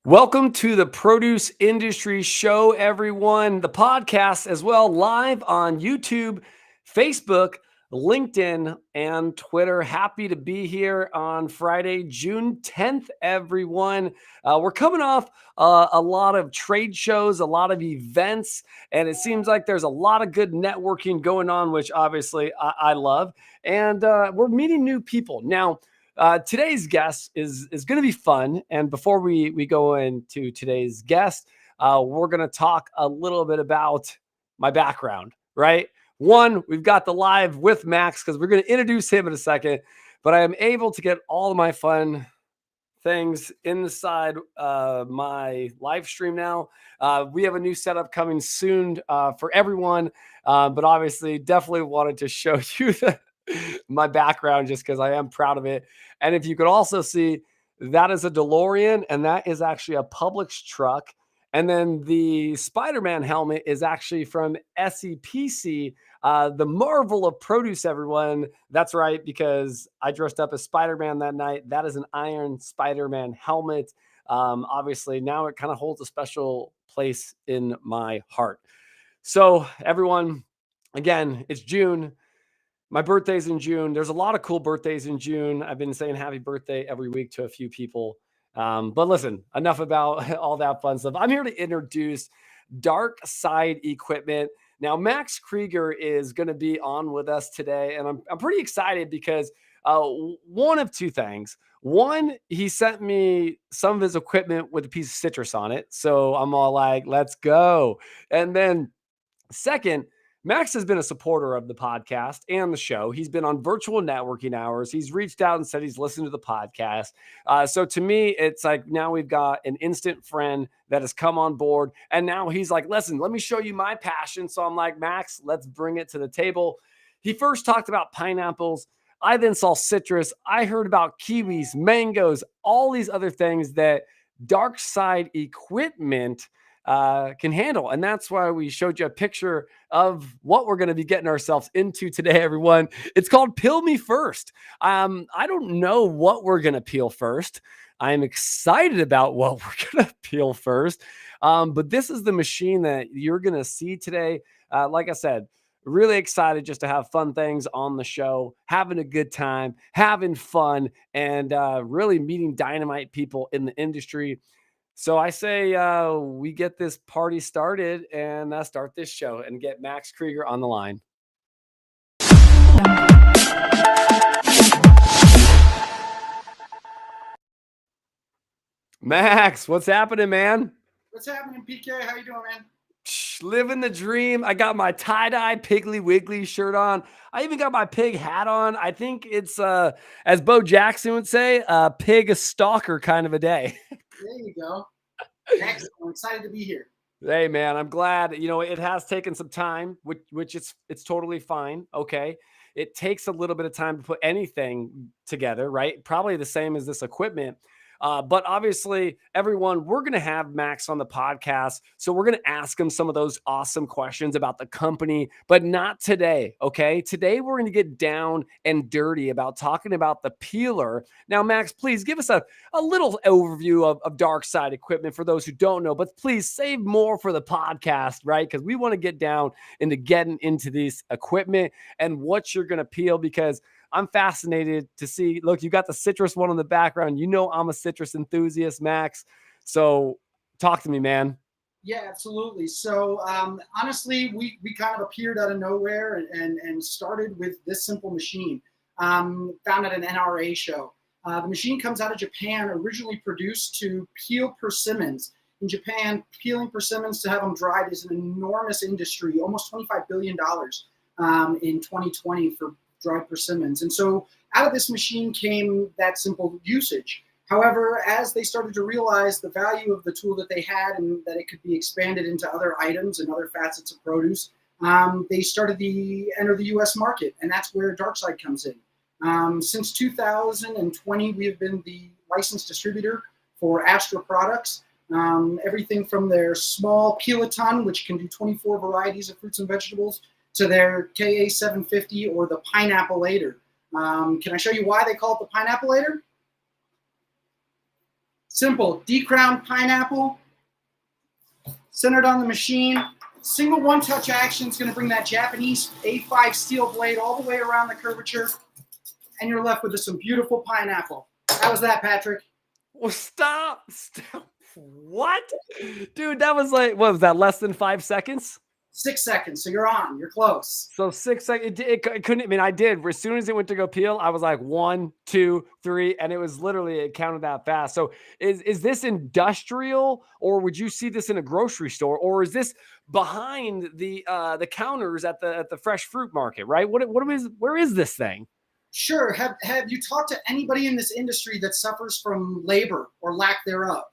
Welcome to the Produce Industry Show, everyone. The podcast as well, live on YouTube, Facebook, LinkedIn, and Twitter. Happy to be here on Friday, June 10th, everyone. We're coming off a lot of trade shows, a lot of events, and it seems like there's a lot of good networking going on, which obviously I love. And we're meeting new people. Now, today's guest is going to be fun. And before we go into today's guest, we're going to talk a little bit about my background, right? One, we've got the live with Max because we're going to introduce him in a second, but I am able to get all of my fun things inside my live stream now. We have a new setup coming soon for everyone, but obviously, definitely wanted to show you my background just because I am proud of it. And if you could also see, that is a DeLorean, and that is actually a Publix truck. And then the Spider-Man helmet is actually from SEPC, the Marvel of Produce, everyone. That's right, because I dressed up as Spider-Man that night. That is an Iron Spider-Man helmet. Obviously, now it kind of holds a special place in my heart. So, everyone, again, it's June. My birthday's in June. There's a lot of cool birthdays in June. I've been saying happy birthday every week to a few people. But listen, enough about all that fun stuff. I'm here to introduce Darkside Equipment. Now, Max Krieger is going to be on with us today, and I'm pretty excited because one of two things. One, he sent me some of his equipment with a piece of citrus on it. So I'm all like, let's go. And then second, Max has been a supporter of the podcast and the show. He's been on virtual networking hours. He's reached out and said he's listened to the podcast. So to me, it's like now we've got an instant friend that has come on board. And now he's like, listen, let me show you my passion. So I'm like, Max, let's bring it to the table. He first talked about pineapples. I then saw citrus. I heard about kiwis, mangoes, all these other things that Darkside Equipment can handle. And that's why we showed you a picture of what we're going to be getting ourselves into today, everyone. It's called Peel Me First. I don't know what we're going to peel first. I'm excited about what we're going to peel first. But this is the machine that you're going to see today. Like I said, really excited just to have fun things on the show, having a good time, having fun, and really meeting dynamite people in the industry. So I say we get this party started and start this show and get Max Krieger on the line. Max, what's happening, man? What's happening, PK? How you doing, man? Living the dream. I got my tie-dye Piggly Wiggly shirt on. I even got my pig hat on. I think it's, as Bo Jackson would say, a pig stalker kind of a day. There you go. Excellent. I'm excited to be here. Hey man, I'm glad. It has taken some time, which it's totally fine. Okay. It takes a little bit of time to put anything together, right? Probably the same as this equipment. But obviously, everyone, we're going to have Max on the podcast. So we're going to ask him some of those awesome questions about the company, but not today. Okay. Today, we're going to get down and dirty about talking about the peeler. Now, Max, please give us a little overview of Darkside Equipment for those who don't know, but please save more for the podcast, right? Because we want to get down into getting into this equipment and what you're going to peel, because I'm fascinated to see. Look, you got the citrus one in the background. I'm a citrus enthusiast, Max. So talk to me, man. Yeah, absolutely. So honestly, we kind of appeared out of nowhere and started with this simple machine. Found at an NRA show. The machine comes out of Japan, originally produced to peel persimmons. In Japan, peeling persimmons to have them dried is an enormous industry, almost $25 billion in 2020 for dried persimmons. And so out of this machine came that simple usage. However, as they started to realize the value of the tool that they had and that it could be expanded into other items and other facets of produce, they started to enter the U.S. market, and that's where Darkside comes in. Since 2020, we have been the licensed distributor for Astra products. Everything from their small peel-a-ton, which can do 24 varieties of fruits and vegetables, to their KA750 or the Pineapple-lator. Can I show you why they call it the Pineapple-lator? Simple. Decrowned pineapple, centered on the machine. Single one-touch action is going to bring that Japanese A5 steel blade all the way around the curvature, and you're left with some beautiful pineapple. How was that, Patrick? Well, stop. What? Dude, that was like, what was that, less than 5 seconds? 6 seconds, so you're on. You're close. So 6 seconds. It couldn't. I mean, I did. As soon as it went to go peel, I was like 1, 2, 3, and it was literally, it counted that fast. So is this industrial, or would you see this in a grocery store, or is this behind the counters at the fresh fruit market? Right? Where is this thing? Sure. Have you talked to anybody in this industry that suffers from labor or lack thereof?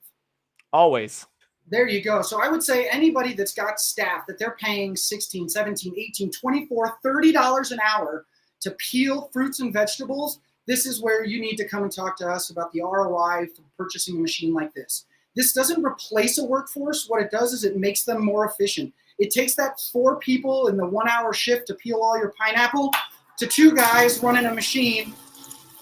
Always. There you go. So I would say anybody that's got staff that they're paying 16, 17, 18, 24, $30 an hour to peel fruits and vegetables, this is where you need to come and talk to us about the ROI for purchasing a machine like this. This doesn't replace a workforce. What it does is it makes them more efficient. It takes that 4 people in the 1-hour shift to peel all your pineapple to 2 guys running a machine,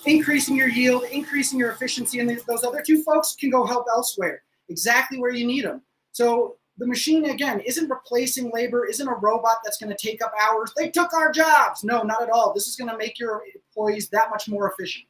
increasing your yield, increasing your efficiency, and those other 2 folks can go help elsewhere, exactly where you need them. So the machine, again, isn't replacing labor, isn't a robot that's going to take up hours. They took our jobs. No, not at all. This is going to make your employees that much more efficient.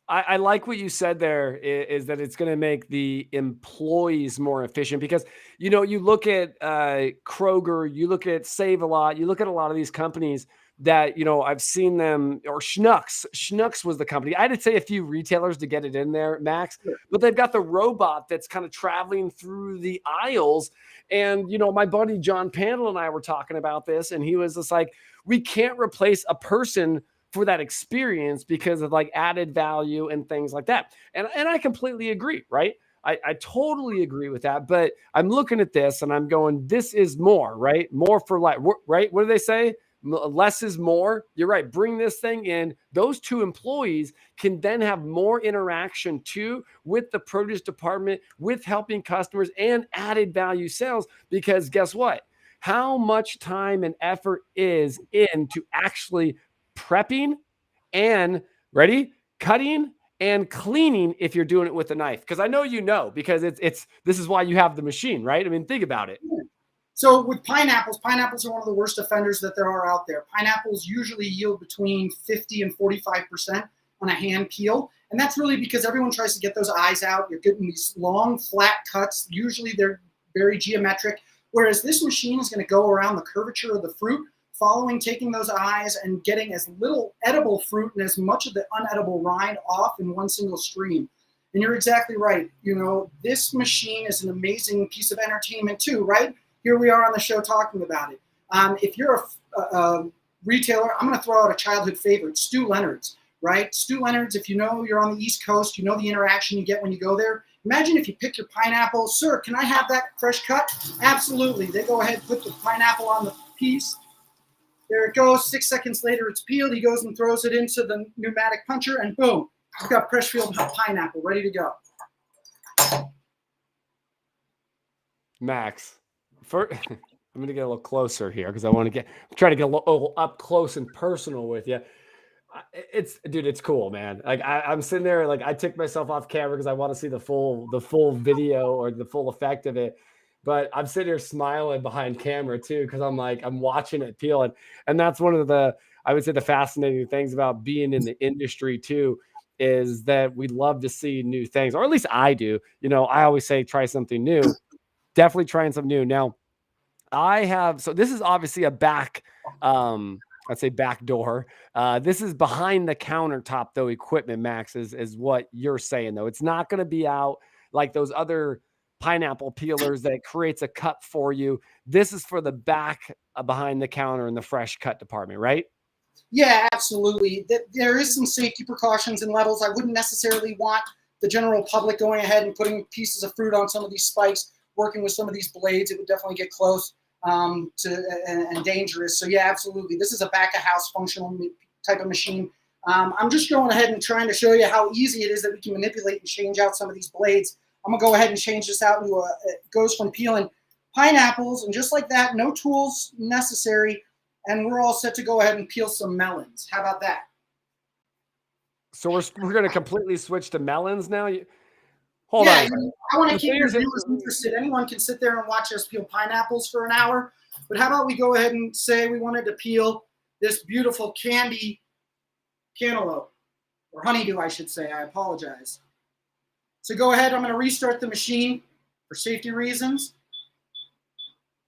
I like what you said there, is that it's going to make the employees more efficient, because, you look at Kroger, you look at Save-A-Lot, you look at a lot of these companies that, I've seen them, or Schnucks was the company. I had to say a few retailers to get it in there, Max, but they've got the robot that's kind of traveling through the aisles. And, my buddy John Pandel and I were talking about this, and he was just like, we can't replace a person for that experience because of like added value and things like that. And I completely agree, right? I totally agree with that. But I'm looking at this and I'm going, this is more, right? More for life, right? What do they say? Less is more. You're right. Bring this thing in. Those 2 employees can then have more interaction too with the produce department, with helping customers and added value sales. Because guess what? How much time and effort is into actually prepping and cutting and cleaning if you're doing it with a knife? Because I know because this is why you have the machine, right? I mean, think about it. So with pineapples are one of the worst offenders that there are out there. Pineapples usually yield between 50 and 45% on a hand peel. And that's really because everyone tries to get those eyes out. You're getting these long, flat cuts. Usually they're very geometric. Whereas this machine is going to go around the curvature of the fruit, taking those eyes and getting as little edible fruit and as much of the unedible rind off in one single stream. And you're exactly right. This machine is an amazing piece of entertainment too, right? Here we are on the show talking about it. If you're a retailer, I'm going to throw out a childhood favorite, Stu Leonard's, right? Stu Leonard's, if you're on the East Coast, the interaction you get when you go there. Imagine if you pick your pineapple. Sir, can I have that fresh cut? Absolutely. They go ahead and put the pineapple on the piece. There it goes. 6 seconds later, it's peeled. He goes and throws it into the pneumatic puncher, and boom, you've got fresh peeled pineapple ready to go. Max, I'm going to get a little closer here because I want to try to get a little up close and personal with you. It's cool, man. Like I'm sitting there, like I took myself off camera because I want to see the full video or the full effect of it. But I'm sitting here smiling behind camera too, because I'm watching it peel. And that's one of I would say the fascinating things about being in the industry too, is that we love to see new things, or at least I do. I always say try something new. Definitely trying something new. Now, so this is obviously a back, I'd say back door. This is behind the countertop though equipment, Max, is what you're saying though. It's not going to be out like those other pineapple peelers that creates a cut for you. This is for the back behind the counter in the fresh cut department, right? Yeah, absolutely. There is some safety precautions and levels. I wouldn't necessarily want the general public going ahead and putting pieces of fruit on some of these spikes, working with some of these blades. It would definitely get close and dangerous. So yeah, absolutely. This is a back of house functional type of machine. I'm just going ahead and trying to show you how easy it is that we can manipulate and change out some of these blades. I'm gonna go ahead and change this out into it goes from peeling pineapples, and just like that, no tools necessary, and we're all set to go ahead and peel some melons. How about that? So we're gonna completely switch to melons now. Hold Yeah, on. I want to So keep your here's it. viewers interested. Anyone can sit there and watch us peel pineapples for an hour, but how about we go ahead and say we wanted to peel this beautiful candy cantaloupe, or honeydew, I should say. I apologize. So go ahead. I'm going to restart the machine for safety reasons.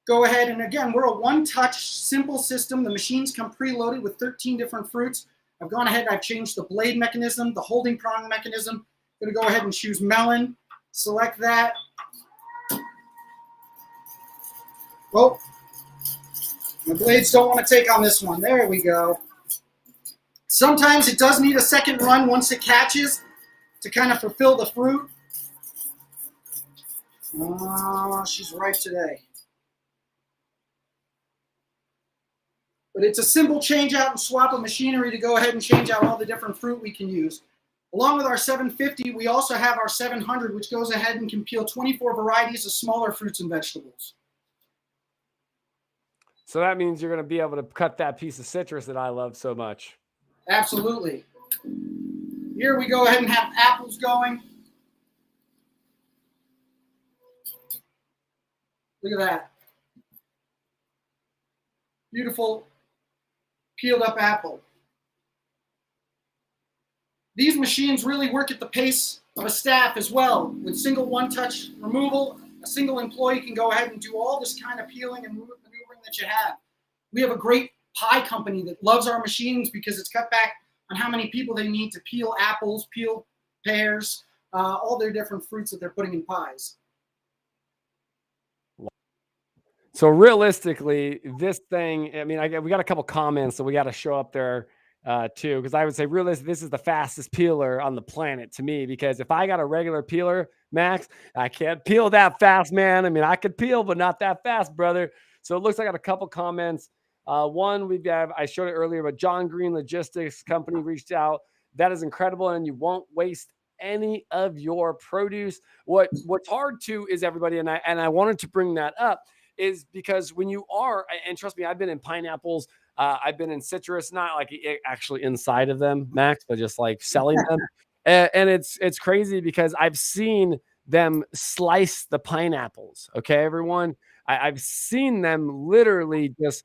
Go ahead, and again, we're a one-touch, simple system. The machines come preloaded with 13 different fruits. I've gone ahead and I've changed the blade mechanism, the holding prong mechanism. I'm going to go ahead and choose melon, select that. Oh, my blades don't want to take on this one. There we go. Sometimes it does need a second run once it catches to kind of fulfill the fruit. Oh, she's ripe today. But it's a simple change out and swap of machinery to go ahead and change out all the different fruit we can use. Along with our 750, we also have our 700, which goes ahead and can peel 24 varieties of smaller fruits and vegetables. So that means you're going to be able to cut that piece of citrus that I love so much. Absolutely. Here we go ahead and have apples going. Look at that. Beautiful peeled up apple. These machines really work at the pace of a staff as well. With single one-touch removal, a single employee can go ahead and do all this kind of peeling and maneuvering that you have. We have a great pie company that loves our machines because it's cut back on how many people they need to peel apples, peel pears, all their different fruits that they're putting in pies. So realistically, this thing, I mean, we got a couple comments, so we got to show up there too, because I would say realistically, this is the fastest peeler on the planet to me, because if I got a regular peeler, Max, I can't peel that fast, man. I mean, I could peel, but not that fast, brother. So it looks like I got a couple comments. One, I showed it earlier, but John Green Logistics Company reached out. That is incredible, and you won't waste any of your produce. What's hard too is everybody, and I wanted to bring that up, is because when you are, and trust me, I've been in pineapples, I've been in citrus, not like actually inside of them, Max, but just like selling them. And it's crazy because I've seen them slice the pineapples. Okay, everyone. I've seen them literally just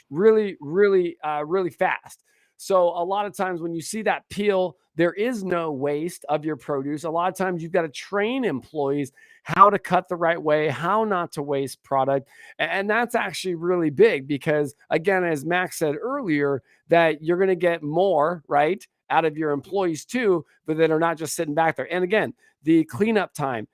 really, really, really fast. So a lot of times when you see that peel, there is no waste of your produce. A lot of times you've got to train employees how to cut the right way, how not to waste product. And that's actually really big because, again, as Max said earlier, that you're going to get more, right, out of your employees too, but that are not just sitting back there. And again, the cleanup time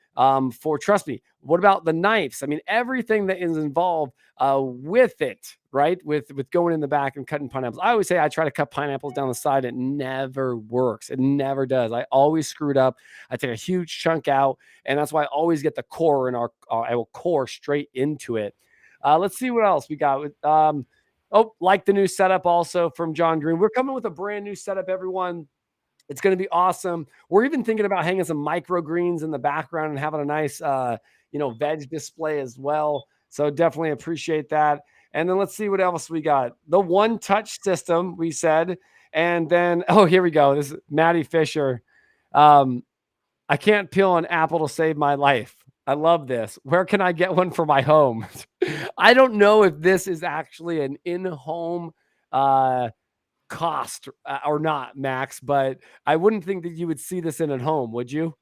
trust me, what about the knives? I mean, everything that is involved with it, right? With going in the back and cutting pineapples. I always say I try to cut pineapples down the side. It never works. It never does. I always screw it up. I take a huge chunk out, and that's why I always get the core in I will core straight into it. Let's see what else we got with like the new setup also from John Green. We're coming with a brand new setup, everyone. It's going to be awesome. We're even thinking about hanging some microgreens in the background and having a nice, veg display as well. So definitely appreciate that. And then let's see what else we got. The one touch system, we said. And then, here we go. This is Maddie Fisher. I can't peel an apple to save my life. I love this. Where can I get one for my home? I don't know if this is actually an in-home cost or not, Max, but I wouldn't think that you would see this in at home, would you?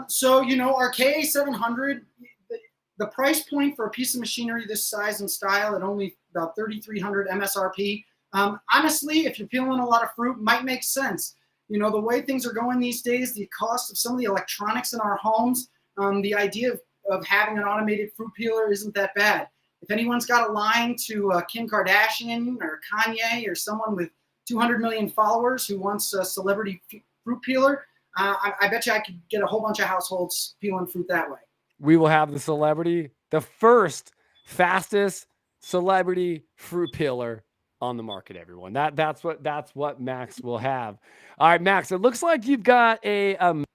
So, our KA700, the price point for a piece of machinery this size and style at only about $3,300 MSRP, honestly, if you're peeling a lot of fruit, might make sense. The way things are going these days, the cost of some of the electronics in our homes, the idea of having an automated fruit peeler isn't that bad. If anyone's got a line to Kim Kardashian or Kanye or someone with 200 million followers who wants a celebrity fruit peeler, I bet you I could get a whole bunch of households peeling fruit that way. We will have the first fastest celebrity fruit peeler on the market, everyone. That's what Max will have. All right, Max, it looks like you've got Yeah,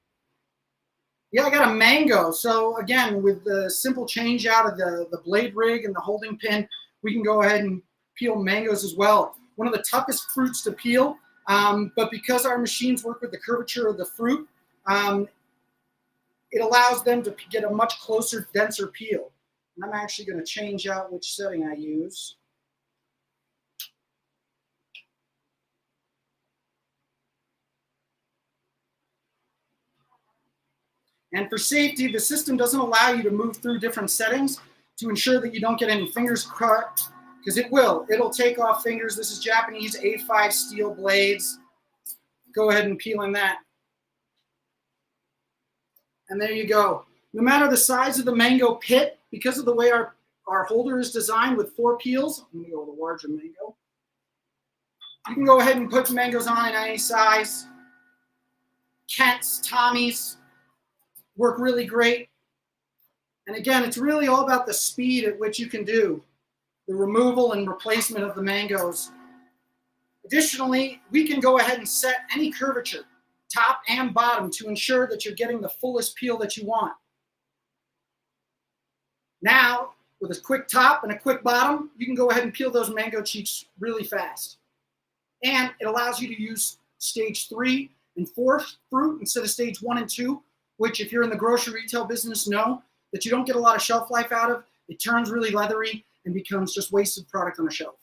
I got a mango. So again, with the simple change out of the blade rig and the holding pin, we can go ahead and peel mangoes as well. One of the toughest fruits to peel, but because our machines work with the curvature of the fruit, it allows them to get a much closer, denser peel. And I'm actually going to change out which setting I use. And for safety, the system doesn't allow you to move through different settings to ensure that you don't get any fingers cut, because it will. It'll take off fingers. This is Japanese A5 steel blades. Go ahead and peel in that. And there you go. No matter the size of the mango pit, because of the way our holder is designed with 4 peels, I'm going to go with a larger mango. You can go ahead and put mangoes on in any size. Kents, Tommies work really great. And again, it's really all about the speed at which you can do the removal and replacement of the mangoes. Additionally, we can go ahead and set any curvature, top and bottom, to ensure that you're getting the fullest peel that you want. Now, with a quick top and a quick bottom, you can go ahead and peel those mango cheeks really fast. And it allows you to use stage 3 and 4 fruit instead of stage 1 and 2, which if you're in the grocery retail business, know that you don't get a lot of shelf life out of. It turns really leathery and becomes just wasted product on a shelf.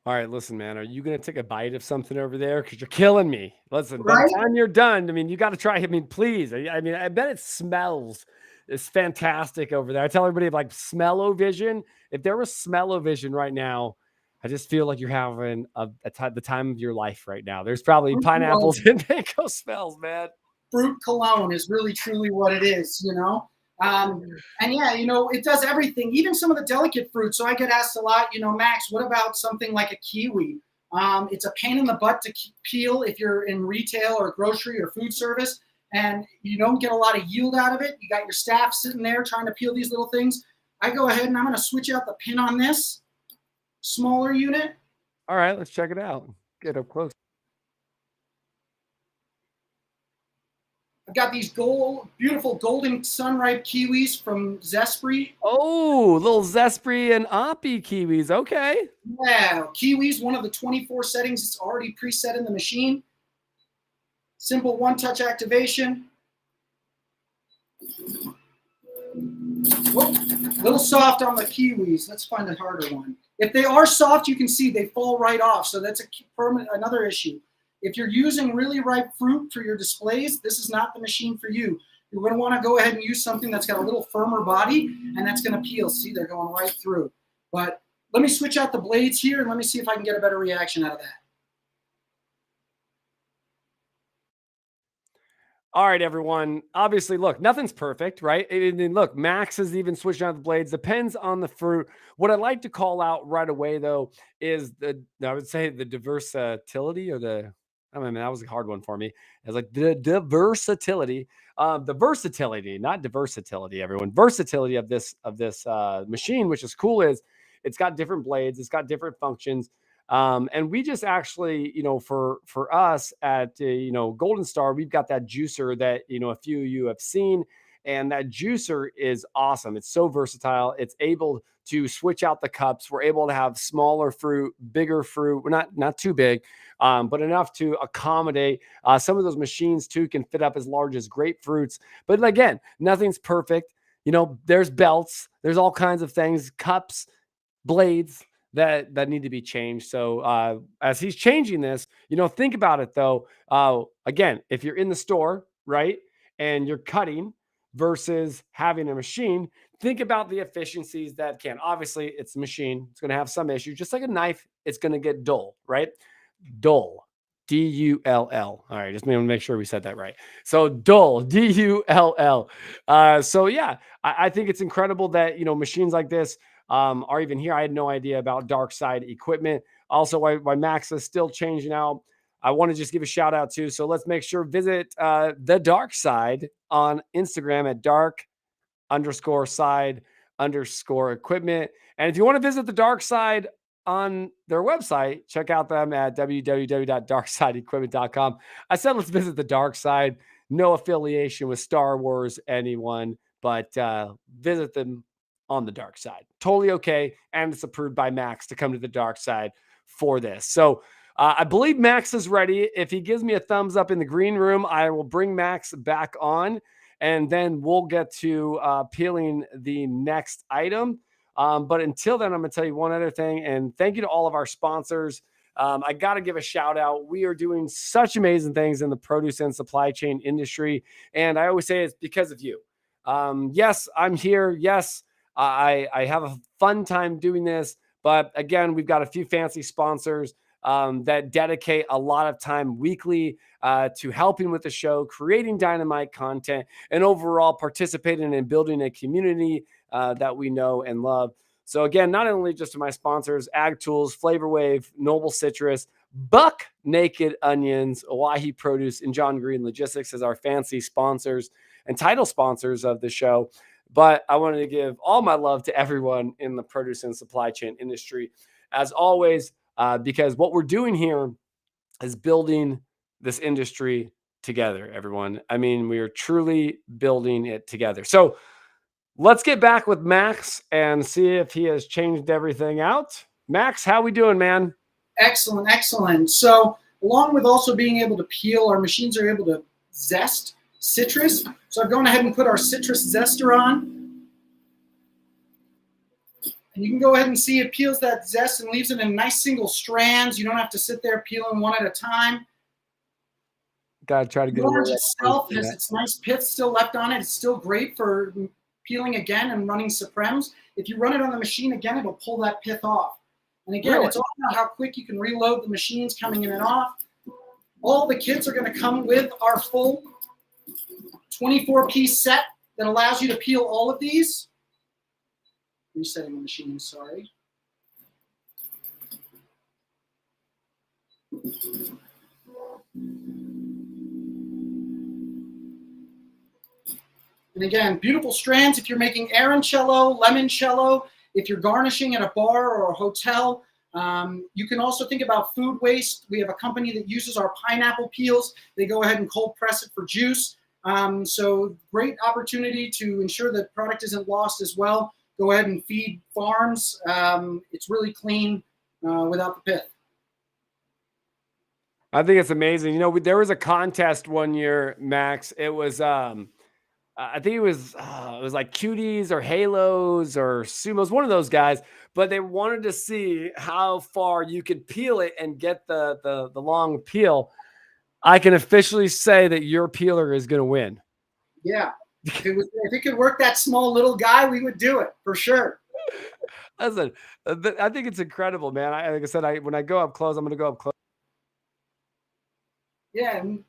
All right, listen, man, are you going to take a bite of something over there? Because you're killing me. Listen, by Right? the time you're done, I mean, you got to try. I mean, please. I mean, I bet it smells. It's fantastic over there. I tell everybody, like, smell-o-vision. If there was smell-o-vision right now, I just feel like you're having the time of your life right now. There's probably pineapples and mango smells, man. Fruit cologne is really truly what it is, you know? And yeah, you know, it does everything, even some of the delicate fruits. So I get asked a lot, you know, Max, what about something like a kiwi? It's a pain in the butt to peel if you're in retail or grocery or food service, and you don't get a lot of yield out of it. You got your staff sitting there trying to peel these little things. I go ahead and I'm going to switch out the pin on this smaller unit. All right, let's check it out. Get up close. I've got these beautiful golden sunripe kiwis from Zespri. Oh, little Zespri and Oppie kiwis. Okay. Yeah, kiwis, one of the 24 settings. It's already preset in the machine. Simple one-touch activation. Whoop, a little soft on the kiwis. Let's find a harder one. If they are soft, you can see they fall right off. So that's another issue. If you're using really ripe fruit for your displays, this is not the machine for you. You're going to want to go ahead and use something that's got a little firmer body, and that's going to peel. See, they're going right through. But let me switch out the blades here, and let me see if I can get a better reaction out of that. All right, everyone. Obviously, look, nothing's perfect, right? And look, Max has even switched out the blades. Depends on the fruit. What I'd like to call out right away, though, is I would say the versatility, or I mean, that was a hard one for me. It's like the versatility, not versatility, everyone. Versatility of this machine, which is cool, is it's got different blades, it's got different functions. And we just actually, you know, for us at, Golden Star, we've got that juicer that, a few of you have seen. And that juicer is awesome. It's so versatile. It's able to switch out the cups. We're able to have smaller fruit, bigger fruit. We're not too big, but enough to accommodate. Some of those machines too can fit up as large as grapefruits. But again, nothing's perfect. There's belts, there's all kinds of things, cups, blades that need to be changed. So as he's changing this, think about it though. Again, if you're in the store, right, and you're cutting versus having a machine, think about the efficiencies that can. Obviously, it's a machine. It's going to have some issues. Just like a knife, it's going to get dull, right? Dull. D-U-L-L. All right, just want to make sure we said that right. So dull, D-U-L-L. So yeah, I think it's incredible that, machines like this are even here. I had no idea about Darkside equipment. Also, why Max is still changing out. I want to just give a shout out to. So let's make sure visit the Darkside on Instagram at dark_side_equipment. And if you want to visit the Darkside on their website, check out them at www.darksideequipment.com. I said let's visit the Darkside. No affiliation with Star Wars, anyone, but visit them on the dark side. Totally okay. And it's approved by Max to come to the dark side for this. So I believe Max is ready. If he gives me a thumbs up in the green room, I will bring Max back on, and then we'll get to peeling the next item. But until then, I'm going to tell you one other thing, and thank you to all of our sponsors. I got to give a shout out. We are doing such amazing things in the produce and supply chain industry, and I always say it's because of you. Yes, I'm here. Yes, I have a fun time doing this. But again, we've got a few fancy sponsors that dedicate a lot of time weekly to helping with the show, creating dynamite content, and overall participating in building a community that we know and love. So again, not only just to my sponsors, Ag Tools, Flavor Wave, Noble Citrus, Buck Naked Onions, Oahe Produce, and John Green Logistics as our fancy sponsors and title sponsors of the show. But I wanted to give all my love to everyone in the produce and supply chain industry, as always, because what we're doing here is building this industry together, everyone. I mean, we are truly building it together. So let's get back with Max and see if he has changed everything out. Max, how we doing, man? Excellent, excellent. So along with also being able to peel, our machines are able to zest citrus. So I've gone ahead and put our citrus zester on. And you can go ahead and see it peels that zest and leaves it in nice single strands. You don't have to sit there peeling one at a time. Gotta try to get the orange itself has its nice pith still left on it. It's still great for peeling again and running supremes. If you run it on the machine again, it'll pull that pith off. And again, Really? It's all about how quick you can reload the machines coming in and off. All the kits are going to come with our full 24-piece set that allows you to peel all of these. Resetting the machine, sorry. And again, beautiful strands if you're making arancello, limoncello, if you're garnishing at a bar or a hotel. You can also think about food waste. We have a company that uses our pineapple peels. They go ahead and cold press it for juice. So great opportunity to ensure that product isn't lost as well. Go ahead and feed farms. It's really clean without the pith. I think it's amazing. You know, there was a contest one year, Max. It was, I think it was like Cuties or Halos or Sumos, one of those guys. But they wanted to see how far you could peel it and get the long peel. I can officially say that your peeler is going to win. Yeah. If it could work that small little guy, we would do it for sure. Listen, I think it's incredible, man. Like I said, when I go up close, I'm going to go up close. Yeah. And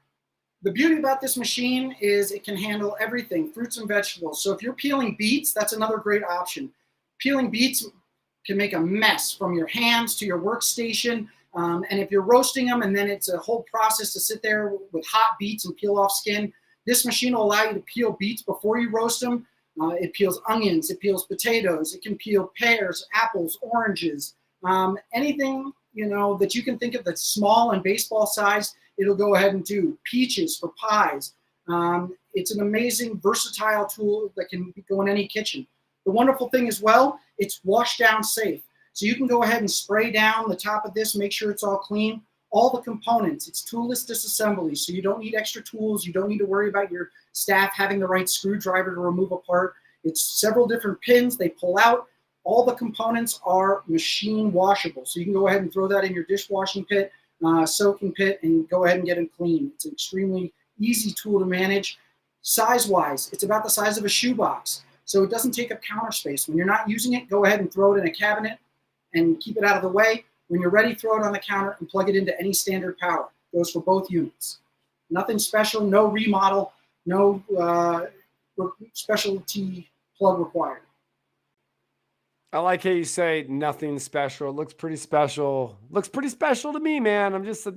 the beauty about this machine is it can handle everything, fruits and vegetables. So if you're peeling beets, that's another great option. Peeling beets can make a mess from your hands to your workstation. And if you're roasting them and then it's a whole process to sit there with hot beets and peel off skin, this machine will allow you to peel beets before you roast them. It peels onions, it peels potatoes, it can peel pears, apples, oranges, anything that you can think of that's small and baseball sized, it'll go ahead and do. Peaches for pies. It's an amazing, versatile tool that can go in any kitchen. The wonderful thing as well, it's wash down safe. So you can go ahead and spray down the top of this, make sure it's all clean. All the components, it's toolless disassembly, so you don't need extra tools. You don't need to worry about your staff having the right screwdriver to remove a part. It's several different pins they pull out. All the components are machine washable, so you can go ahead and throw that in your dishwashing pit, soaking pit, and go ahead and get them clean. It's an extremely easy tool to manage. Size-wise, it's about the size of a shoebox, so it doesn't take up counter space. When you're not using it, go ahead and throw it in a cabinet and keep it out of the way. When you're ready, throw it on the counter and plug it into any standard power. Goes for both units. Nothing special, no remodel, no specialty plug required. I like how you say nothing special. It looks pretty special. Looks pretty special to me, man. I'm just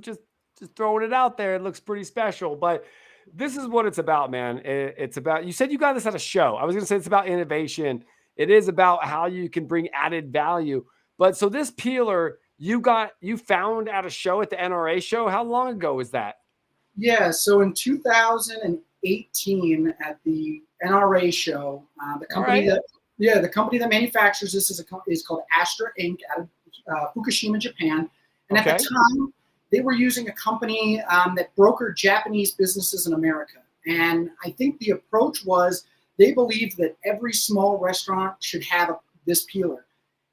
throwing it out there. It looks pretty special. But this is what it's about, man. It's about, you said you got this at a show. I was going to say it's about innovation. It is about how you can bring added value. But so this peeler, you found at a show at the NRA show. How long ago was that? Yeah, so in 2018 at the NRA show, the company the company that manufactures this is called Astra Inc. out of Fukushima, Japan. And at the time, they were using a company that brokered Japanese businesses in America. And I think the approach was they believed that every small restaurant should have this peeler.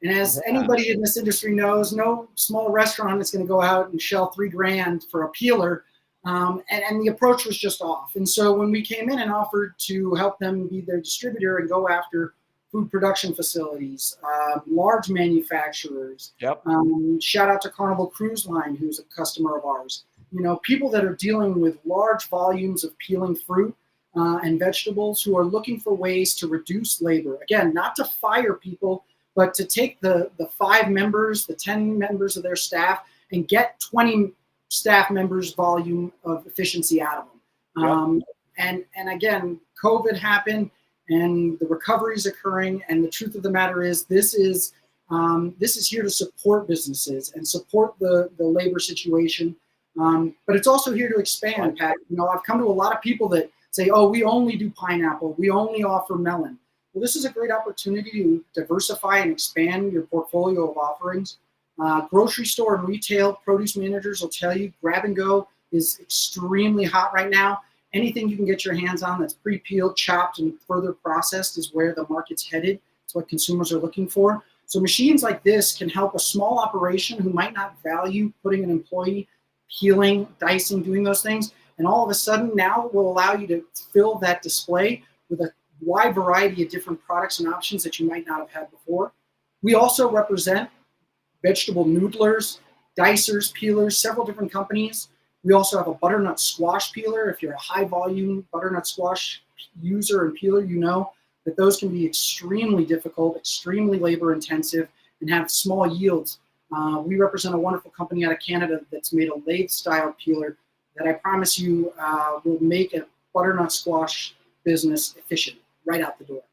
And as anybody in this industry knows, no small restaurant is going to go out and shell $3,000 for a peeler. And the approach was just off. And so when we came in and offered to help them be their distributor and go after food production facilities, large manufacturers, shout out to Carnival Cruise Line, who's a customer of ours, people that are dealing with large volumes of peeling fruit and vegetables, who are looking for ways to reduce labor. Again, not to fire people, but to take the 5 members, the 10 members of their staff, and get 20 staff members volume of efficiency out of them. And again, COVID happened, and the recovery is occurring. And the truth of the matter is, this is here to support businesses and support the labor situation. But it's also here to expand, Pat. I've come to a lot of people that say, oh, we only do pineapple, we only offer melon. Well, this is a great opportunity to diversify and expand your portfolio of offerings. Grocery store and retail produce managers will tell you grab and go is extremely hot right now. Anything you can get your hands on that's pre-peeled, chopped, and further processed is where the market's headed. It's what consumers are looking for. So machines like this can help a small operation who might not value putting an employee peeling, dicing, doing those things. And all of a sudden now it will allow you to fill that display with a wide variety of different products and options that you might not have had before. We also represent vegetable noodlers, dicers, peelers, several different companies. We also have a butternut squash peeler. If you're a high volume butternut squash user and peeler, you know that those can be extremely difficult, extremely labor intensive, and have small yields. We represent a wonderful company out of Canada that's made a lathe style peeler that I promise you will make a butternut squash business efficient right out the door.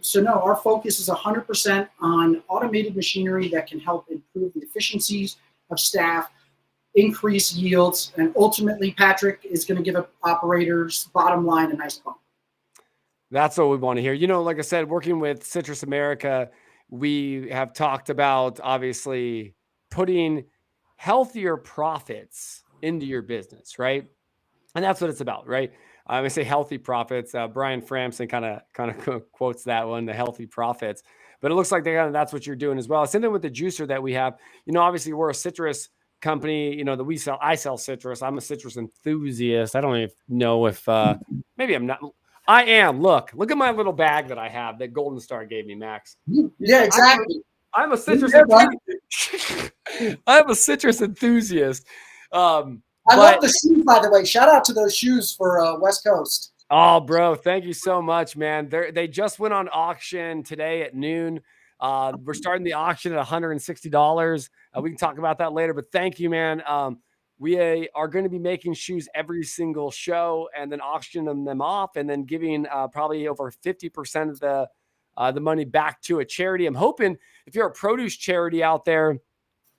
So no, our focus is 100% on automated machinery that can help improve the efficiencies of staff, increase yields, and ultimately, Patrick, is going to give operators bottom line a nice bump. That's what we want to hear. Like I said, working with Citrus America, we have talked about obviously putting healthier profits into your business, right? And that's what it's about, right? I say healthy profits. Brian Framson kind of quotes that one, the healthy profits. But it looks like that's what you're doing as well. Same thing with the juicer that we have. Obviously we're a citrus company. I sell citrus. I'm a citrus enthusiast. I don't even know if maybe I'm not. I am. Look at my little bag that I have that Golden Star gave me, Max. Yeah, exactly. I'm a citrus enthusiast. I'm a citrus enthusiast. I love the shoes, by the way. Shout out to those shoes for West Coast. Oh, bro, thank you so much, man. They just went on auction today at noon. We're starting the auction at $160. We can talk about that later, but thank you, man. We are going to be making shoes every single show and then auctioning them off and then giving probably over 50% of the money back to a charity. I'm hoping if you're a produce charity out there,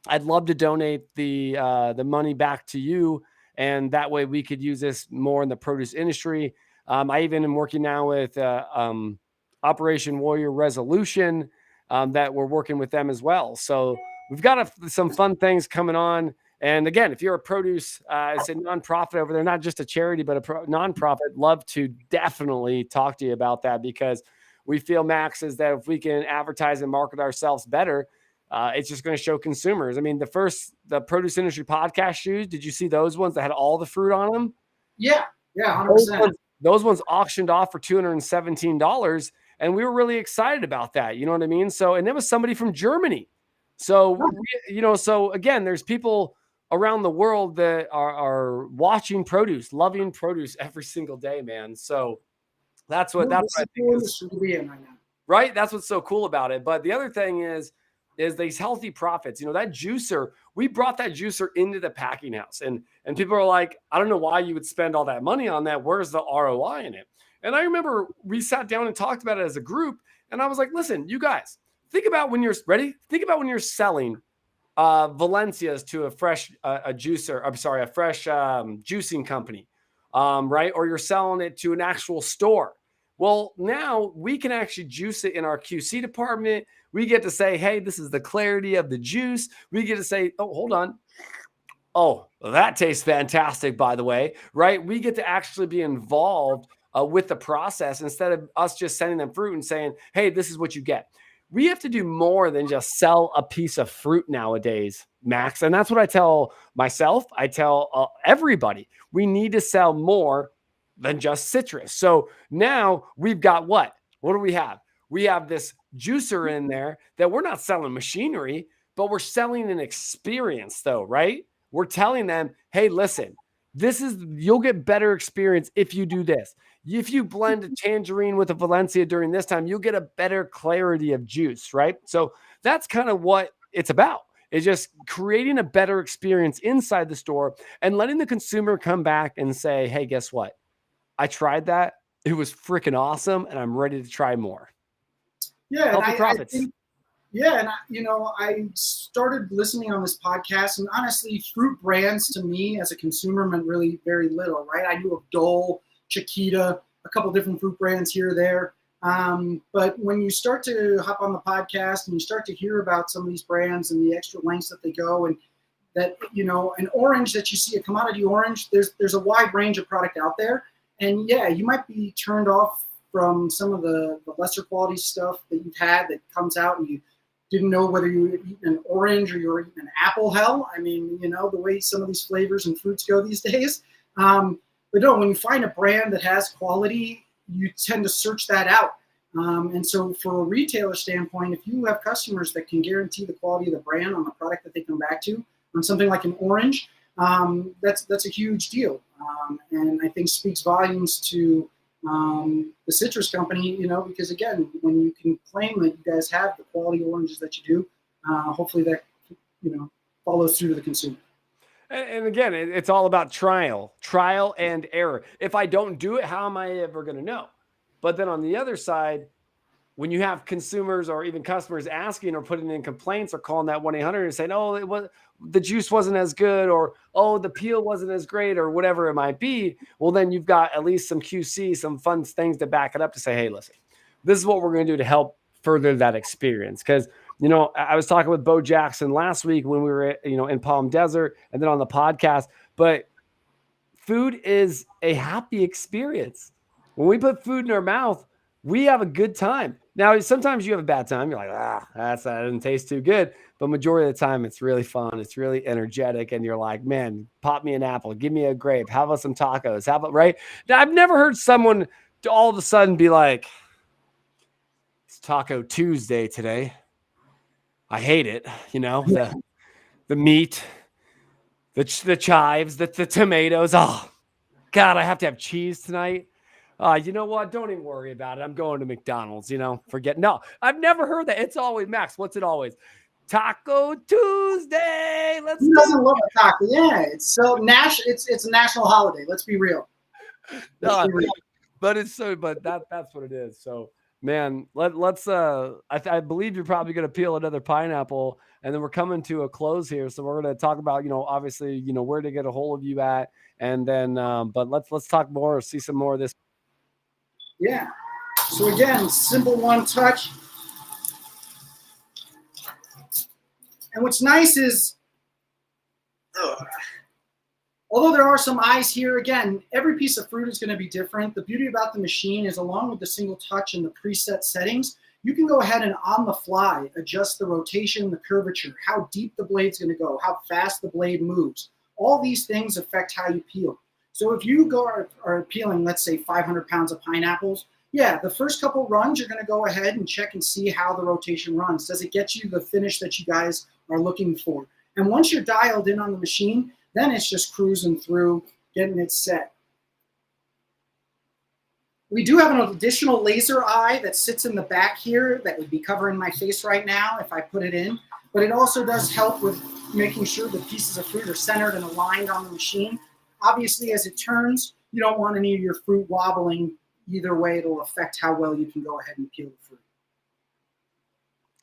I'd love to donate the money back to you, and that way we could use this more in the produce industry. I even am working now with Operation Warrior Resolution that we're working with them as well. So we've got some fun things coming on. And again, if you're a produce, it's a nonprofit over there, not just a charity, but a nonprofit, love to definitely talk to you about that, because we feel, Max, is that if we can advertise and market ourselves better, it's just going to show consumers. I mean, the produce industry podcast shoes, did you see those ones that had all the fruit on them? Yeah, 100%. Those ones auctioned off for $217, and we were really excited about that. You know what I mean? So, and it was somebody from Germany. So, so again, there's people around the world that are watching produce, loving produce every single day, man. So that's what I think is right. That's what's so cool about it. But the other thing is these healthy profits. That juicer, we brought that juicer into the packing house, and people are like, I don't know why you would spend all that money on that. Where's the ROI in it? And I remember we sat down and talked about it as a group, and I was like, listen, you guys, think about when you're ready. Think about when you're selling Valencias to a fresh juicing company, right? Or you're selling it to an actual store. Well, now we can actually juice it in our QC department. We get to say, hey, this is the clarity of the juice. We get to say, oh, hold on. Oh, that tastes fantastic, by the way, right? We get to actually be involved with the process instead of us just sending them fruit and saying, hey, this is what you get. We have to do more than just sell a piece of fruit nowadays, Max. And that's what I tell myself. I tell everybody we need to sell more than just citrus. So now we've got what? What do we have? We have this juicer in there that we're not selling machinery, but we're selling an experience, though, right? We're telling them, hey, listen, you'll get better experience if you do this. If you blend a tangerine with a Valencia during this time, you'll get a better clarity of juice, right? So that's kind of what it's about. Is just creating a better experience inside the store and letting the consumer come back and say, hey, guess what? I tried that. It was freaking awesome, and I'm ready to try more. Yeah, and Healthy I profits. think, yeah, and I started listening on this podcast, and honestly, fruit brands to me as a consumer meant really very little, right? I knew of Dole, Chiquita, a couple different fruit brands here or there. But when you start to hop on the podcast and you start to hear about some of these brands and the extra lengths that they go, and that, an orange that you see, a commodity orange, there's a wide range of product out there. And yeah, you might be turned off from some of the lesser quality stuff that you've had that comes out and you didn't know whether you were eating an orange or you were eating an apple. Hell, I mean, the way some of these flavors and fruits go these days. But no, when you find a brand that has quality, you tend to search that out. And so for a retailer standpoint, if you have customers that can guarantee the quality of the brand on the product that they come back to, on something like an orange, that's a huge deal. And I think speaks volumes to the citrus company, because again, when you can claim that you guys have the quality oranges that you do, hopefully that, follows through to the consumer. And again, it's all about trial and error. If I don't do it, how am I ever going to know? But then on the other side, when you have consumers or even customers asking or putting in complaints or calling that 1-800 and saying, oh, the juice wasn't as good, or, oh, the peel wasn't as great, or whatever it might be, well, then you've got at least some QC, some fun things to back it up to say, hey, listen, this is what we're going to do to help further that experience. Because, I was talking with Bo Jackson last week when we were, in Palm Desert and then on the podcast, but food is a happy experience. When we put food in our mouth, we have a good time. Now, sometimes you have a bad time. You're like, that doesn't taste too good. But majority of the time, it's really fun. It's really energetic. And you're like, man, pop me an apple. Give me a grape. How about some tacos? How about, right? Now, I've never heard someone all of a sudden be like, it's Taco Tuesday today. I hate it. The meat, the chives, the tomatoes. Oh, God, I have to have cheese tonight. You know what? Don't even worry about it. I'm going to McDonald's, forget. No, I've never heard that. It's always, Max, what's it always? Taco Tuesday. Let's Who go. doesn't love a taco? Yeah, it's so it's a national holiday. Let's be real. But that's what it is. So, man, let's I believe you're probably going to peel another pineapple, and then we're coming to a close here. So we're going to talk about, obviously, where to get a hold of you at, and then but let's talk more, see some more of this. Yeah. So again, simple one touch. And what's nice is, although there are some eyes here, again, every piece of fruit is going to be different. The beauty about the machine is, along with the single touch and the preset settings, you can go ahead and on the fly adjust the rotation, the curvature, how deep the blade's going to go, how fast the blade moves. All these things affect how you peel. So if you are peeling, let's say 500 pounds of pineapples, yeah, the first couple runs, you're going to go ahead and check and see how the rotation runs. Does it get you the finish that you guys are looking for? And once you're dialed in on the machine, then it's just cruising through, getting it set. We do have an additional laser eye that sits in the back here that would be covering my face right now if I put it in. But it also does help with making sure the pieces of fruit are centered and aligned on the machine. Obviously, as it turns, you don't want any of your fruit wobbling. Either way, it'll affect how well you can go ahead and peel the fruit.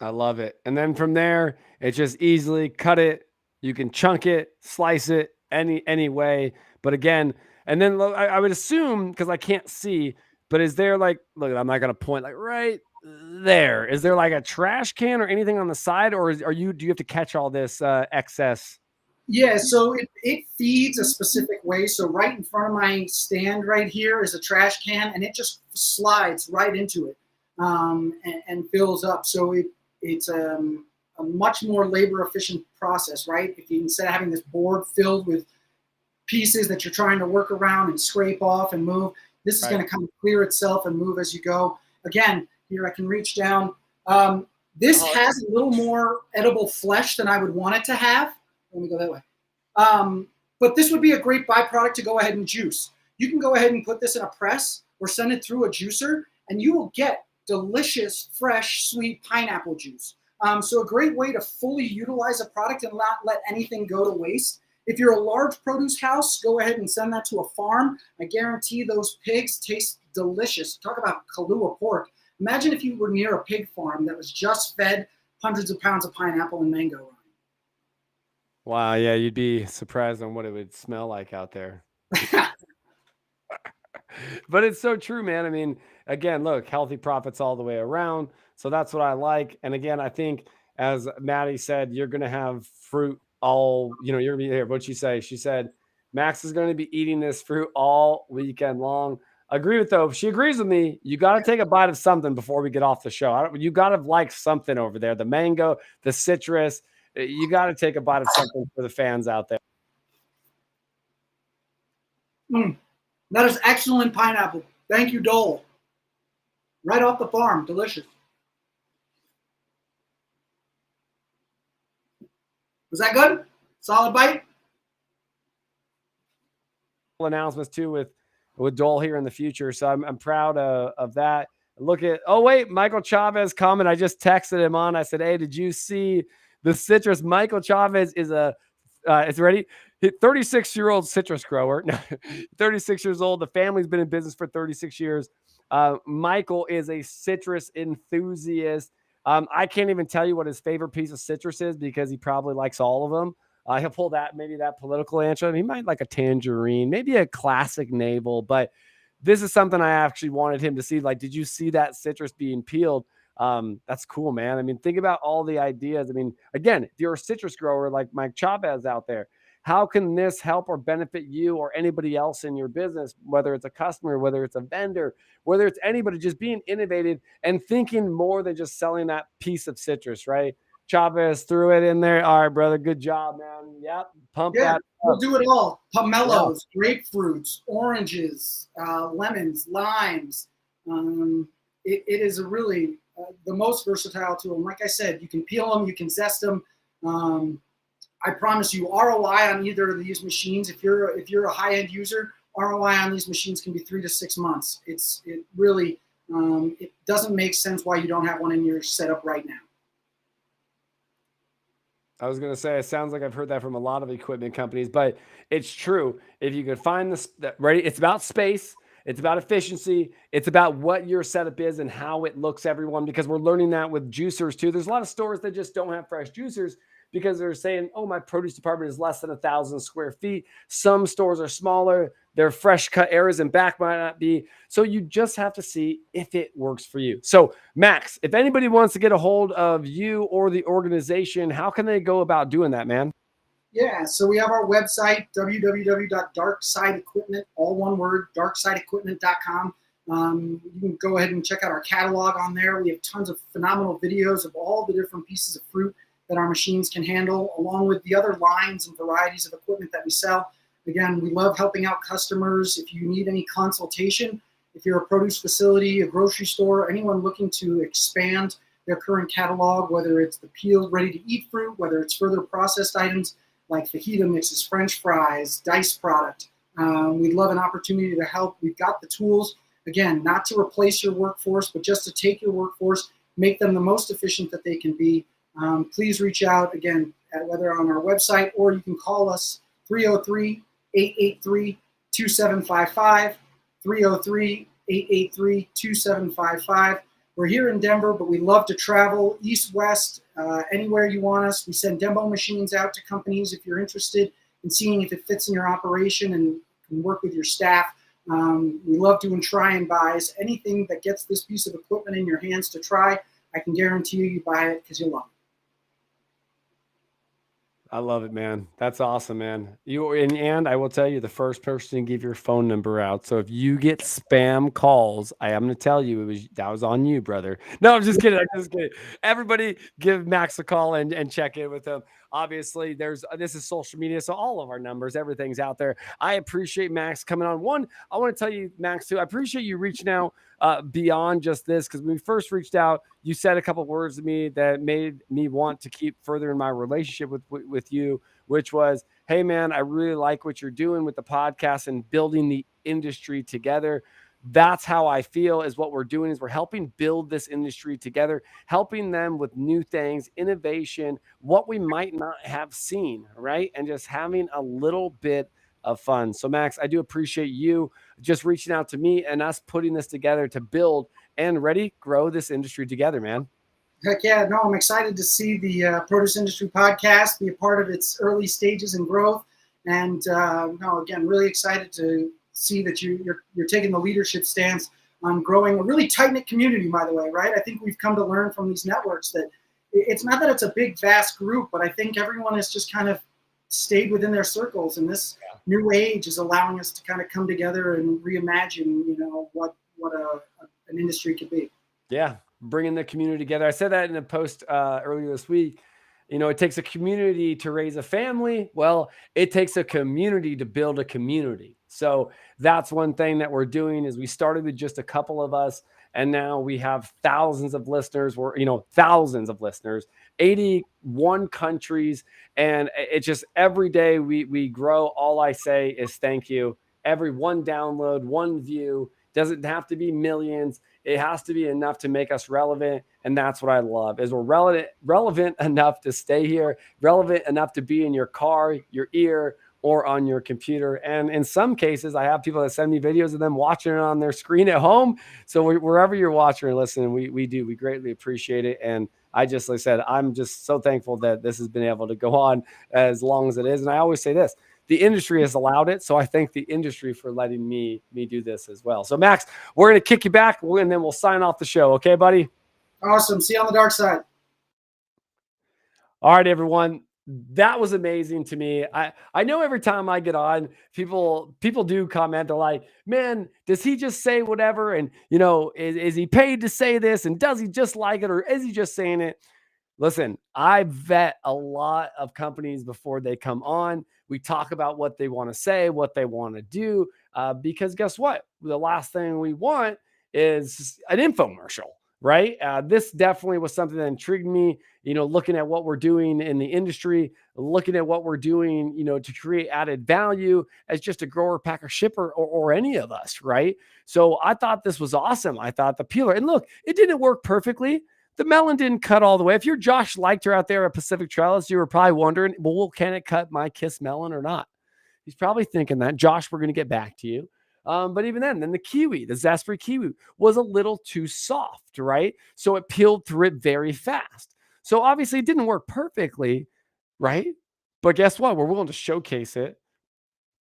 I love it. And then from there, it's just easily cut it. You can chunk it, slice it any way. But again, and then I would assume, because I can't see, but is there look, I'm not going to point right there. Is there a trash can or anything on the side, or do you have to catch all this excess? Yeah, so it feeds a specific way. So right in front of my stand right here is a trash can, and it just slides right into it and fills up. So it's a much more labor efficient process, right? If you instead of having this board filled with pieces that you're trying to work around and scrape off and move, this is Right. going to kind of clear itself and move as you go. Again, here I can reach down. This has a little more edible flesh than I would want it to have. Let me go that way. But this would be a great byproduct to go ahead and juice. You can go ahead and put this in a press or send it through a juicer, and you will get delicious, fresh, sweet pineapple juice. So a great way to fully utilize a product and not let anything go to waste. If you're a large produce house, go ahead and send that to a farm. I guarantee those pigs taste delicious. Talk about Kahlua pork. Imagine if you were near a pig farm that was just fed hundreds of pounds of pineapple and mango rind. Wow. Yeah. You'd be surprised on what it would smell like out there. But it's so true, man. I mean, again, look, healthy profits all the way around. So that's what I like. And again, I think as Maddie said, you're going to have fruit all, you're going to be here. What'd she say? She said, Max is going to be eating this fruit all weekend long. Agree with though. If she agrees with me, you got to take a bite of something before we get off the show. You got to like something over there. The mango, the citrus, you got to take a bite of something for the fans out there. That is excellent pineapple. Thank you, Dole. Right off the farm. Delicious. Was that good? Solid bite? Announcements too with Dole here in the future. So I'm proud of that. Look at, oh wait, Michael Chavez comment. I just texted him on. I said, hey, did you see the citrus? Michael Chavez is it's ready. 36-year-old citrus grower. 36 years old. The family's been in business for 36 years. Michael is a citrus enthusiast. I can't even tell you what his favorite piece of citrus is because he probably likes all of them. He'll pull maybe that political answer. He might like a tangerine, maybe a classic navel, but this is something I actually wanted him to see. Like, did you see that citrus being peeled? That's cool, man. I mean, think about all the ideas. I mean, again, if you're a citrus grower like Mike Chavez out there, how can this help or benefit you or anybody else in your business, whether it's a customer, whether it's a vendor, whether it's anybody, just being innovative and thinking more than just selling that piece of citrus, right? Chavez threw it in there. All right, brother. Good job, man. Yep. Pump that. We'll do it all. Pomelos, grapefruits, oranges, lemons, limes. It is a really the most versatile tool. And like I said, you can peel them, you can zest them. I promise you, ROI on either of these machines, if you're a high-end user, ROI on these machines can be 3 to 6 months. It really it doesn't make sense why you don't have one in your setup right now. I was going to say, it sounds like I've heard that from a lot of equipment companies, but it's true. If you could find this, right? It's about space. It's about efficiency. It's about what your setup is and how it looks, everyone, because we're learning that with juicers too. There's a lot of stores that just don't have fresh juicers because they're saying, oh, my produce department is less than 1,000 square feet. Some stores are smaller. Their fresh cut areas and back might not be. So you just have to see if it works for you. So Max, if anybody wants to get a hold of you or the organization, how can they go about doing that, man? Yeah, so we have our website, www.darksideequipment, all one word, darksideequipment.com. You can go ahead and check out our catalog on there. We have tons of phenomenal videos of all the different pieces of fruit that our machines can handle, along with the other lines and varieties of equipment that we sell. Again, we love helping out customers. If you need any consultation, if you're a produce facility, a grocery store, anyone looking to expand their current catalog, whether it's the peeled, ready-to-eat fruit, whether it's further processed items like fajita mixes, French fries, diced product, we'd love an opportunity to help. We've got the tools, again, not to replace your workforce, but just to take your workforce, make them the most efficient that they can be. Please reach out, again, whether on our website or you can call us 303-883-2755, 303-883-2755. We're here in Denver, but we love to travel east, west, anywhere you want us. We send demo machines out to companies if you're interested in seeing if it fits in your operation and can work with your staff. We love doing try and buys. Anything that gets this piece of equipment in your hands to try, I can guarantee you buy it because you'll love it. I love it, man. That's awesome, man. And I will tell you, the first person to give your phone number out. So if you get spam calls, I am going to tell you that was on you, brother. No, I'm just kidding. I'm just kidding. Everybody, give Max a call and check in with him. Obviously, this is social media, so all of our numbers, everything's out there. I appreciate Max coming on. One, I want to tell you, Max, too. I appreciate you reaching out beyond just this, because when we first reached out, you said a couple of words to me that made me want to keep further in my relationship with you, which was, hey man, I really like what you're doing with the podcast and building the industry together. That's how I feel is what we're doing is we're helping build this industry together, helping them with new things, innovation, what we might not have seen, right? And just having a little bit of fun. So Max, I do appreciate you just reaching out to me and us putting this together to build and grow this industry together, man. Heck yeah, no, I'm excited to see the produce industry podcast, be a part of its early stages and growth. And no, again, really excited to see that you're taking the leadership stance on growing a really tight-knit community, by the way, right? I think we've come to learn from these networks that it's not that it's a big, vast group, but I think everyone has just kind of stayed within their circles. And this new age is allowing us to kind of come together and reimagine, what an industry could be. Yeah, bringing the community together. I said that in a post earlier this week. It takes a community to raise a family. Well, it takes a community to build a community. So that's one thing that we're doing is we started with just a couple of us, and now we have thousands of listeners. Thousands of listeners, 81 countries, and it's just every day we grow. All I say is thank you. Every one download, one view, doesn't have to be millions. It has to be enough to make us relevant. And that's what I love is we're relevant enough to stay here, relevant enough to be in your car, your ear, or on your computer. And in some cases, I have people that send me videos of them watching it on their screen at home. So wherever you're watching or listening, we greatly appreciate it. And like I said, I'm just so thankful that this has been able to go on as long as it is. And I always say this, the industry has allowed it. So I thank the industry for letting me do this as well. So Max, we're going to kick you back and then we'll sign off the show. Okay, buddy? Awesome. See you on the dark side. All right, everyone. That was amazing to me. I know every time I get on, people do comment. They're like, man, does he just say whatever? And, is he paid to say this? And does he just like it? Or is he just saying it? Listen, I vet a lot of companies before they come on. We talk about what they want to say, what they want to do, because guess what? The last thing we want is an infomercial, right? This definitely was something that intrigued me, looking at what we're doing in the industry, looking at what we're doing, to create added value as just a grower, packer, shipper, or any of us, right? So I thought this was awesome. I thought the peeler, and look, it didn't work perfectly. The melon didn't cut all the way. If you're Josh Leichter out there at Pacific Trellis, you were probably wondering, well, can it cut my Kiss melon or not? He's probably thinking that. Josh, we're going to get back to you. But even then the kiwi, the Zespri kiwi, was a little too soft, right? So it peeled through it very fast. So obviously it didn't work perfectly, right? But guess what? We're willing to showcase it,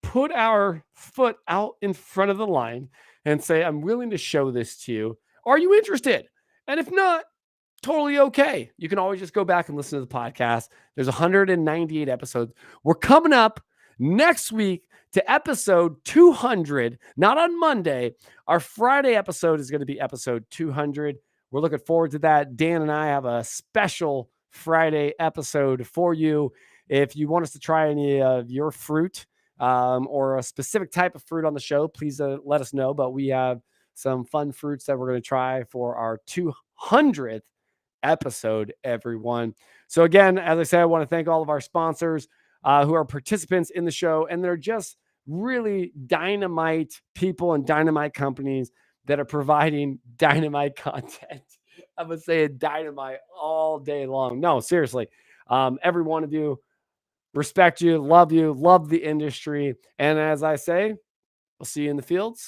put our foot out in front of the line and say, I'm willing to show this to you. Are you interested? And if not, totally okay. You can always just go back and listen to the podcast. There's 198 episodes. We're coming up next week to episode 200, not on Monday. Our Friday episode is going to be episode 200. We're looking forward to that. Dan and I have a special Friday episode for you. If you want us to try any of your fruit or a specific type of fruit on the show, please let us know. But we have some fun fruits that we're going to try for our 200th episode, everyone. So again, as I said, I want to thank all of our sponsors who are participants in the show, and they're just really dynamite people and dynamite companies that are providing dynamite content. I'm gonna say dynamite all day long. No, seriously, every one of you, respect you, love the industry, and as I say, we'll see you in the fields.